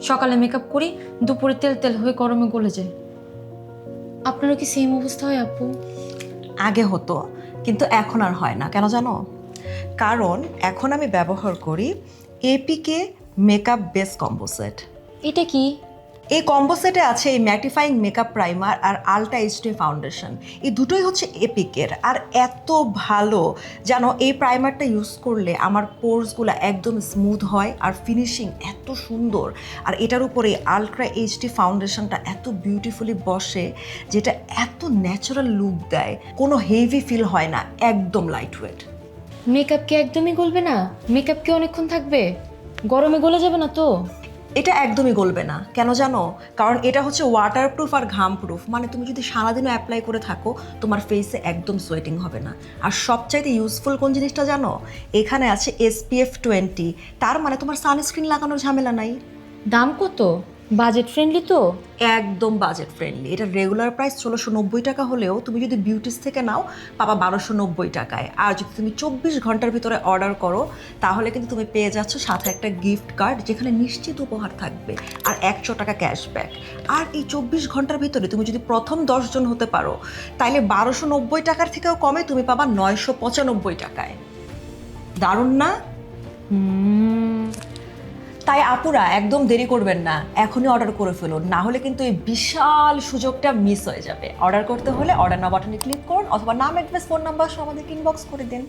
সকালে মেকআপ করি, দুপুরে তেল তেল হয়ে গরমে গলে যায়। আপনারও কি সেম অবস্থা হয় আপু? আগে হতো, কিন্তু এখন আর হয় না। কেন জানো? কারণ এখন আমি ব্যবহার করি APK makeup base combo set. এটা কি? এই কম্বো সেটে আছে এই ম্যাটিফাইং মেকআপ প্রাইমার আর আলট্রা এইচডি ফাউন্ডেশন। এই দুটোই হচ্ছে এপিকের, আর এত ভালো জানো, এই প্রাইমারটা ইউজ করলে আমার পোরসগুলো একদম স্মুথ হয় আর ফিনিশিং এত সুন্দর। আর এটার উপরে আলট্রা এইচডি ফাউন্ডেশনটা এত বিউটিফুলি বসে, যেটা এত ন্যাচারাল লুক দেয়, কোনো হেভি ফিল হয় না, একদম লাইট ওয়েট। মেকআপ কি একদমই গলবে না? মেকআপ কি অনেকক্ষণ থাকবে? গরমে গলে যাবে না তো? এটা একদমই গলবে না। কেন জানো? কারণ এটা হচ্ছে ওয়াটারপ্রুফ আর ঘামপ্রুফ। মানে তুমি যদি সারাদিনও অ্যাপ্লাই করে থাকো, তোমার ফেসে একদম সোয়েটিং হবে না। আর সবচাইতে ইউজফুল কোন জিনিসটা জানো? এখানে আছে SPF 20। তার মানে তোমার সানস্ক্রিন লাগানোর ঝামেলা নাই। দাম কত? বাজেট ফ্রেন্ডলি তো? একদম বাজেট ফ্রেন্ডলি। এটা রেগুলার প্রাইস 1690 টাকা হলেও তুমি যদি বিউটিস থেকে নাও পাবা 1290 টাকায়। আর যদি তুমি 24 ঘন্টার ভিতরে অর্ডার করো, তাহলে কিন্তু তুমি পেয়ে যাচ্ছ সাথে একটা গিফট কার্ড, যেখানে নিশ্চিত উপহার থাকবে আর 100 টাকা ক্যাশব্যাক। আর এই 24 ঘন্টার ভিতরে তুমি যদি প্রথম 10 জন হতে পারো, তাইলে 1290 টাকার থেকেও কমে তুমি পাবা 995 টাকায়। দারুণ না? তাই আপুরা একদম দেরি করবেন না, এখনই অর্ডার করে ফেলুন, না হলে কিন্তু এই বিশাল সুযোগটা মিস হয়ে যাবে। অর্ডার করতে হলে অর্ডার নাও বাটনে ক্লিক করুন, অথবা নাম, অ্যাড্রেস, ফোন নাম্বার সহ আমাদেরকে ইনবক্স করে দিন।